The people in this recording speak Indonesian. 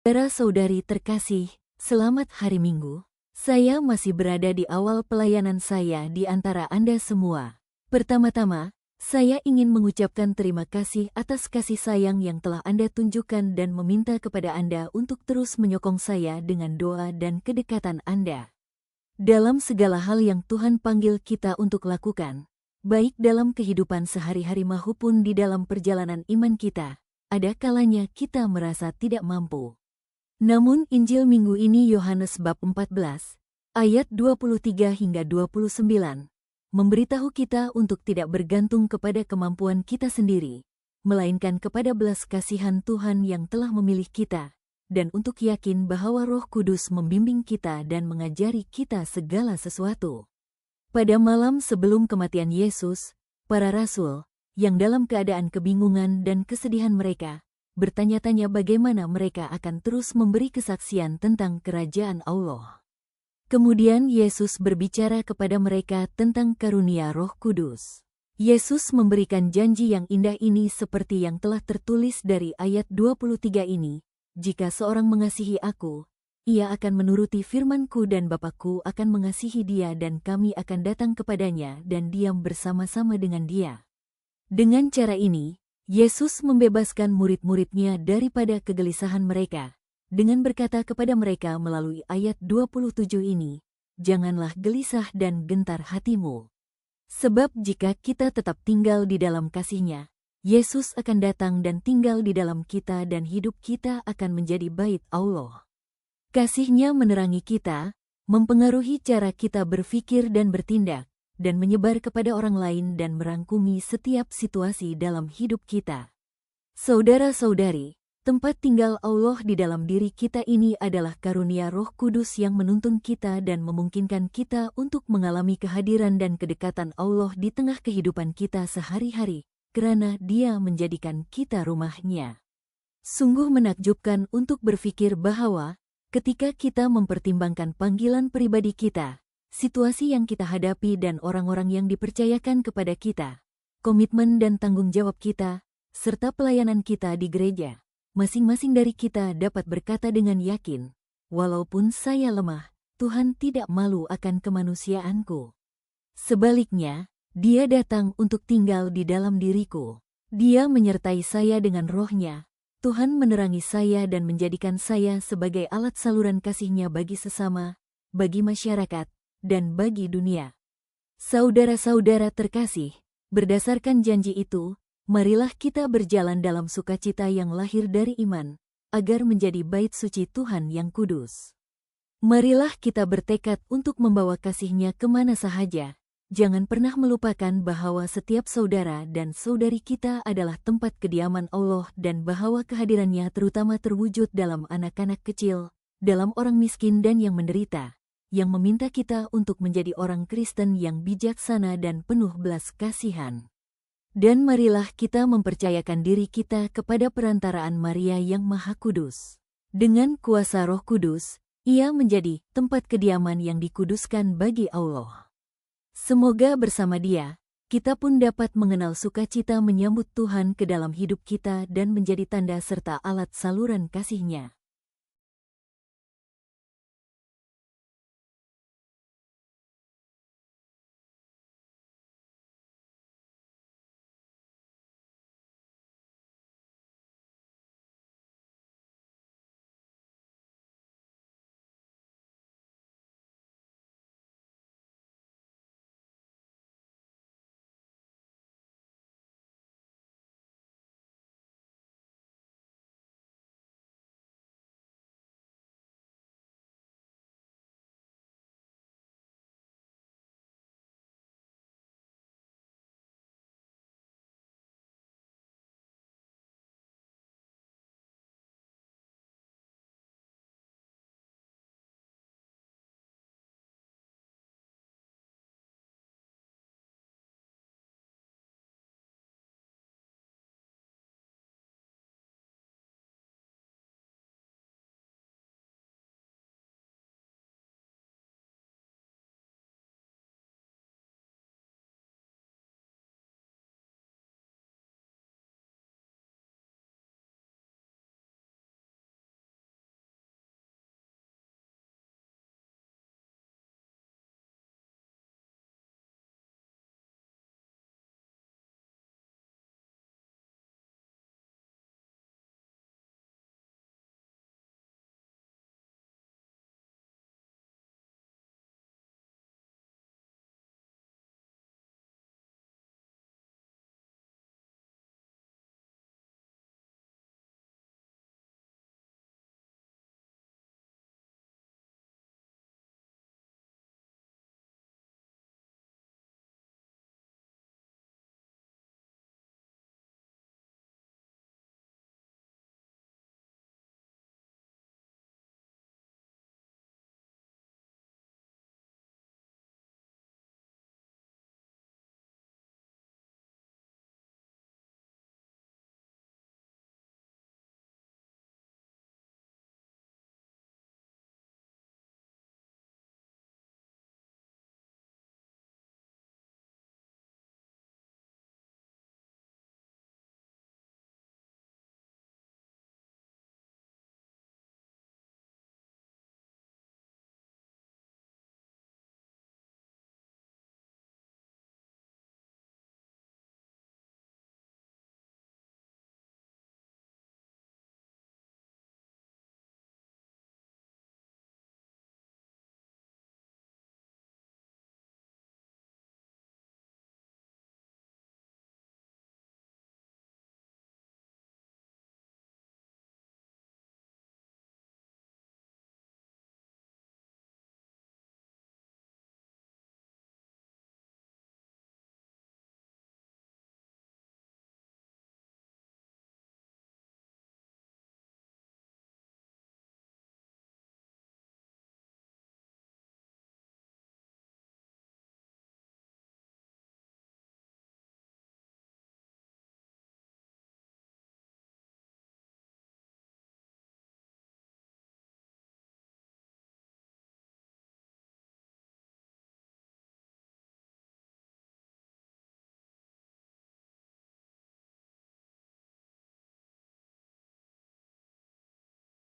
Saudara-saudari terkasih, selamat hari Minggu. Saya masih berada di awal pelayanan saya di antara Anda semua. Pertama-tama, saya ingin mengucapkan terima kasih atas kasih sayang yang telah Anda tunjukkan dan meminta kepada Anda untuk terus menyokong saya dengan doa dan kedekatan Anda. Dalam segala hal yang Tuhan panggil kita untuk lakukan, baik dalam kehidupan sehari-hari maupun di dalam perjalanan iman kita, ada kalanya kita merasa tidak mampu. Namun Injil minggu ini Yohanes bab 14, ayat 23 hingga 29, memberitahu kita untuk tidak bergantung kepada kemampuan kita sendiri, melainkan kepada belas kasihan Tuhan yang telah memilih kita, dan untuk yakin bahwa Roh Kudus membimbing kita dan mengajari kita segala sesuatu. Pada malam sebelum kematian Yesus, para rasul, yang dalam keadaan kebingungan dan kesedihan mereka, bertanya-tanya bagaimana mereka akan terus memberi kesaksian tentang kerajaan Allah. Kemudian Yesus berbicara kepada mereka tentang karunia Roh Kudus. Yesus memberikan janji yang indah ini seperti yang telah tertulis dari ayat 23 ini, "Jika seorang mengasihi aku, ia akan menuruti firman-Ku dan Bapa-Ku akan mengasihi dia dan kami akan datang kepadanya dan diam bersama-sama dengan dia." Dengan cara ini, Yesus membebaskan murid-muridnya daripada kegelisahan mereka, dengan berkata kepada mereka melalui ayat 27 ini, "Janganlah gelisah dan gentar hatimu. Sebab jika kita tetap tinggal di dalam kasih-Nya, Yesus akan datang dan tinggal di dalam kita dan hidup kita akan menjadi bait Allah." Kasih-Nya menerangi kita, mempengaruhi cara kita berpikir dan bertindak, dan menyebar kepada orang lain dan merangkumi setiap situasi dalam hidup kita. Saudara-saudari, tempat tinggal Allah di dalam diri kita ini adalah karunia Roh Kudus yang menuntun kita dan memungkinkan kita untuk mengalami kehadiran dan kedekatan Allah di tengah kehidupan kita sehari-hari, karena Dia menjadikan kita rumah-Nya. Sungguh menakjubkan untuk berpikir bahwa, ketika kita mempertimbangkan panggilan pribadi kita, situasi yang kita hadapi dan orang-orang yang dipercayakan kepada kita, komitmen dan tanggung jawab kita, serta pelayanan kita di gereja, masing-masing dari kita dapat berkata dengan yakin, "Walaupun saya lemah, Tuhan tidak malu akan kemanusiaanku. Sebaliknya, Dia datang untuk tinggal di dalam diriku. Dia menyertai saya dengan Roh-Nya. Tuhan menerangi saya dan menjadikan saya sebagai alat saluran kasih-Nya bagi sesama, bagi masyarakat, dan bagi dunia." Saudara-saudara terkasih, berdasarkan janji itu, marilah kita berjalan dalam sukacita yang lahir dari iman, agar menjadi bait suci Tuhan yang kudus. Marilah kita bertekad untuk membawa kasih-Nya kemana sahaja. Jangan pernah melupakan bahwa setiap saudara dan saudari kita adalah tempat kediaman Allah dan bahwa kehadiran-Nya terutama terwujud dalam anak-anak kecil, dalam orang miskin dan yang menderita, yang meminta kita untuk menjadi orang Kristen yang bijaksana dan penuh belas kasihan. Dan marilah kita mempercayakan diri kita kepada perantaraan Maria yang Maha Kudus. Dengan kuasa Roh Kudus, ia menjadi tempat kediaman yang dikuduskan bagi Allah. Semoga bersama Dia, kita pun dapat mengenal sukacita menyambut Tuhan ke dalam hidup kita dan menjadi tanda serta alat saluran kasih-Nya.